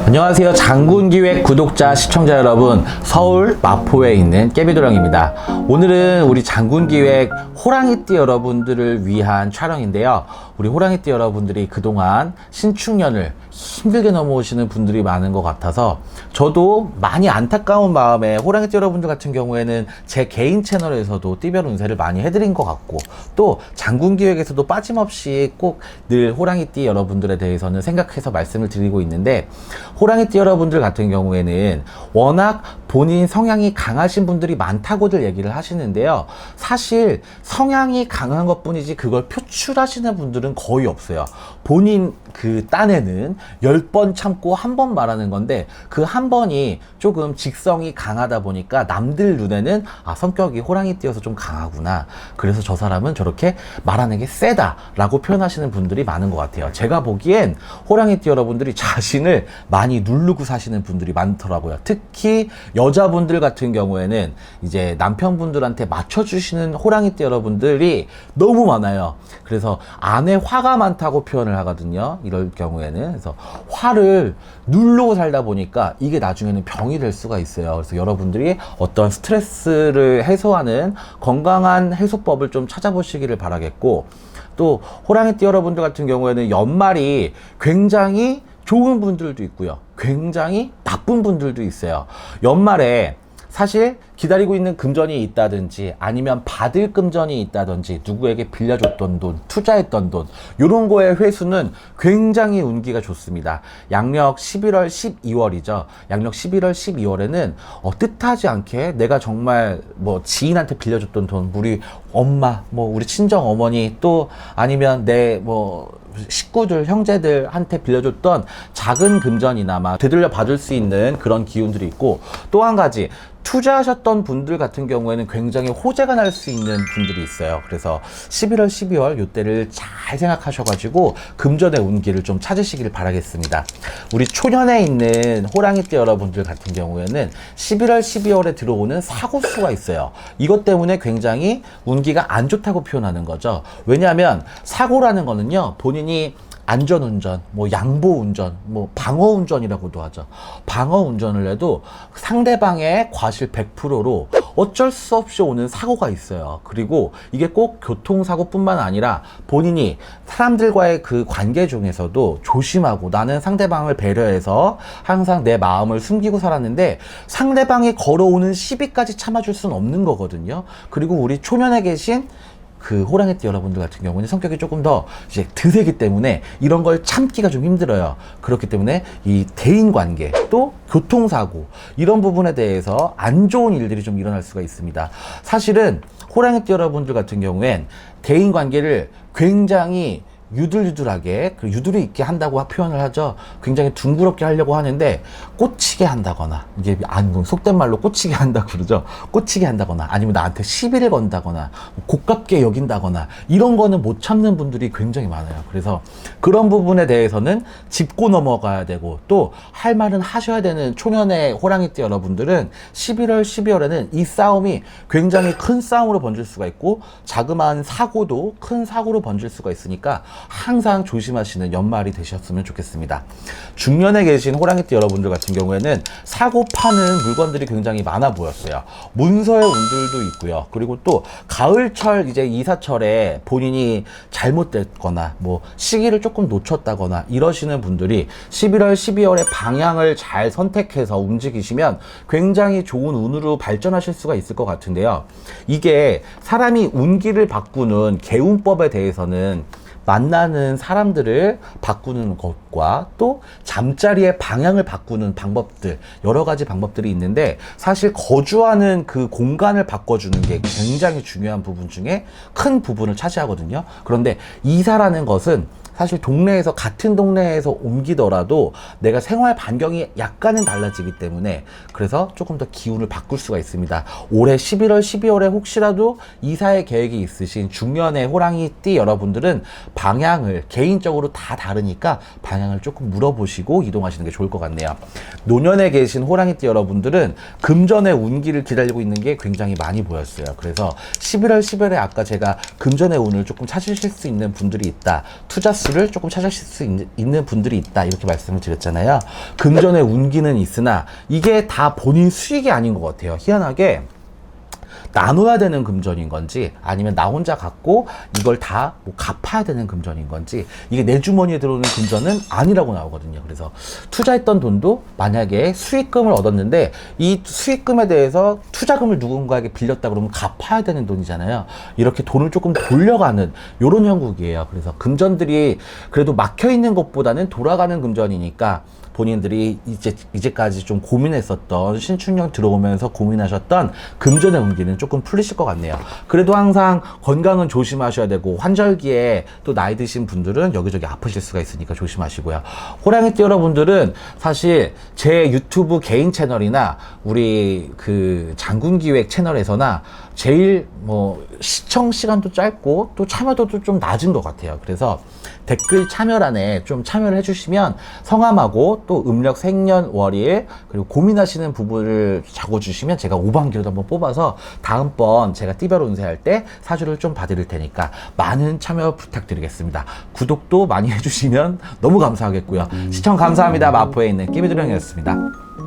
안녕하세요. 장군기획 구독자 시청자 여러분, 서울 마포에 있는 깨비도령입니다. 오늘은 우리 장군기획 호랑이띠 여러분들을 위한 촬영인데요. 우리 호랑이띠 여러분들이 그동안 신축년을 힘들게 넘어오시는 분들이 많은 것 같아서 저도 많이 안타까운 마음에 호랑이띠 여러분들 같은 경우에는 제 개인 채널에서도 띠별 운세를 많이 해드린 것 같고, 또 장군기획에서도 빠짐없이 꼭 늘 호랑이띠 여러분들에 대해서는 생각해서 말씀을 드리고 있는데, 호랑이띠 여러분들 같은 경우에는 워낙 본인 성향이 강하신 분들이 많다고들 얘기를 하시는데요. 사실 성향이 강한 것 뿐이지 그걸 표출하시는 분들은 거의 없어요. 본인 그 딴에는 10번 참고 한 번 말하는 건데, 그 한 번이 조금 직성이 강하다 보니까 남들 눈에는 성격이 호랑이띠여서 좀 강하구나, 그래서 저 사람은 저렇게 말하는 게 세다 라고 표현하시는 분들이 많은 것 같아요. 제가 보기엔 호랑이띠 여러분들이 자신을 많이 누르고 사시는 분들이 많더라고요. 특히 여자분들 같은 경우에는 이제 남편분들한테 맞춰주시는 호랑이띠 여러분들이 너무 많아요. 그래서 아내 화가 많다고 표현을 하거든요. 이럴 경우에는. 그래서 화를 누르고 살다 보니까 이게 나중에는 병이 될 수가 있어요. 그래서 여러분들이 어떤 스트레스를 해소하는 건강한 해소법을 좀 찾아보시기를 바라겠고, 또 호랑이띠 여러분들 같은 경우에는 연말이 굉장히 좋은 분들도 있고요, 굉장히 나쁜 분들도 있어요. 연말에 사실 기다리고 있는 금전이 있다든지, 아니면 받을 금전이 있다든지, 누구에게 빌려줬던 돈, 투자했던 돈, 요런 거의 회수는 굉장히 운기가 좋습니다. 양력 11월, 12월이죠. 양력 11월, 12월에는 뜻하지 않게 내가 정말 뭐 지인한테 빌려줬던 돈, 우리 엄마, 뭐 우리 친정 어머니, 또 아니면 내 뭐 식구들, 형제들한테 빌려줬던 작은 금전이나마 되돌려 받을 수 있는 그런 기운들이 있고, 또 한 가지, 투자하셨던 분들 같은 경우에는 굉장히 호재가 날 수 있는 분들이 있어요. 그래서 11월, 12월 요때를 잘 생각하셔가지고 금전의 운기를 좀 찾으시길 바라겠습니다. 우리 초년에 있는 호랑이띠 여러분들 같은 경우에는 11월, 12월에 들어오는 사고수가 있어요. 이것 때문에 굉장히 운기가 안 좋다고 표현하는 거죠. 왜냐하면 사고라는 거는요, 본인이 안전운전, 뭐 양보운전, 뭐 방어운전이라고도 하죠. 방어운전을 해도 상대방의 과실 100%로 어쩔 수 없이 오는 사고가 있어요. 그리고 이게 꼭 교통사고뿐만 아니라 본인이 사람들과의 그 관계 중에서도 조심하고, 나는 상대방을 배려해서 항상 내 마음을 숨기고 살았는데 상대방이 걸어오는 시비까지 참아줄 수는 없는 거거든요. 그리고 우리 초면에 계신 그 호랑이띠 여러분들 같은 경우는 성격이 조금 더 이제 드세기 때문에 이런 걸 참기가 좀 힘들어요. 그렇기 때문에 이 대인관계, 또 교통사고, 이런 부분에 대해서 안 좋은 일들이 좀 일어날 수가 있습니다. 사실은 호랑이띠 여러분들 같은 경우엔 대인관계를 굉장히 유들유들하게, 그 유두리 있게 한다고 표현을 하죠. 굉장히 둥그렇게 하려고 하는데 꽂히게 한다거나, 이게 속된 말로 꽂히게 한다고 그러죠. 꽂히게 한다거나, 아니면 나한테 시비를 건다거나, 고깝게 여긴다거나, 이런 거는 못 참는 분들이 굉장히 많아요. 그래서 그런 부분에 대해서는 짚고 넘어가야 되고, 또 할 말은 하셔야 되는 초년의 호랑이띠 여러분들은 11월, 12월에는 이 싸움이 굉장히 큰 싸움으로 번질 수가 있고, 자그마한 사고도 큰 사고로 번질 수가 있으니까 항상 조심하시는 연말이 되셨으면 좋겠습니다. 중년에 계신 호랑이띠 여러분들 같은 경우에는 사고 파는 물건들이 굉장히 많아 보였어요. 문서의 운들도 있고요. 그리고 또 가을철, 이제 이사철에 본인이 잘못됐거나 뭐 시기를 조금 놓쳤다거나 이러시는 분들이 11월, 12월에 방향을 잘 선택해서 움직이시면 굉장히 좋은 운으로 발전하실 수가 있을 것 같은데요. 이게 사람이 운기를 바꾸는 개운법에 대해서는 만나는 사람들을 바꾸는 것과, 또 잠자리의 방향을 바꾸는 방법들, 여러 가지 방법들이 있는데, 사실 거주하는 그 공간을 바꿔주는 게 굉장히 중요한 부분 중에 큰 부분을 차지하거든요. 그런데 이사라는 것은 사실 동네에서, 같은 동네에서 옮기더라도 내가 생활 반경이 약간은 달라지기 때문에, 그래서 조금 더 기운을 바꿀 수가 있습니다. 올해 11월, 12월에 혹시라도 이사의 계획이 있으신 중년의 호랑이띠 여러분들은 방향을 개인적으로 다 다르니까 방향을 조금 물어보시고 이동하시는 게 좋을 것 같네요. 노년에 계신 호랑이띠 여러분들은 금전의 운기를 기다리고 있는 게 굉장히 많이 보였어요. 그래서 11월 10월에 아까 제가 금전의 운을 조금 찾으실 수 있는 분들이 있다, 투자수를 조금 찾으실 수 있는 분들이 있다, 이렇게 말씀을 드렸잖아요. 금전의 운기는 있으나 이게 다 본인 수익이 아닌 것 같아요. 희한하게 나눠야 되는 금전인 건지 아니면 나 혼자 갖고 이걸 다 뭐 갚아야 되는 금전인 건지, 이게 내 주머니에 들어오는 금전은 아니라고 나오거든요. 그래서 투자했던 돈도 만약에 수익금을 얻었는데 이 수익금에 대해서 투자금을 누군가에게 빌렸다 그러면 갚아야 되는 돈이잖아요. 이렇게 돈을 조금 돌려가는 이런 형국이에요. 그래서 금전들이 그래도 막혀 있는 것보다는 돌아가는 금전이니까 본인들이 이제까지 좀 고민했었던, 신축년 들어오면서 고민하셨던 금전의 운기는 조금 풀리실 것 같네요. 그래도 항상 건강은 조심하셔야 되고, 환절기에 또 나이 드신 분들은 여기저기 아프실 수가 있으니까 조심하시고요. 호랑이띠 여러분들은 사실 제 유튜브 개인 채널이나 우리 그 장군기획 채널에서나 제일 뭐 시청 시간도 짧고 또 참여도도 좀 낮은 것 같아요. 그래서 댓글 참여란에 좀 참여를 해주시면 성함하고 또 음력 생년월일 그리고 고민하시는 부분을 적어주시면 제가 5반기로도 한번 뽑아서 다음번 제가 띠별 운세할 때 사주를 좀 봐드릴 테니까 많은 참여 부탁드리겠습니다. 구독도 많이 해주시면 너무 감사하겠고요. 시청 감사합니다. 마포에 있는 끼비드령이었습니다.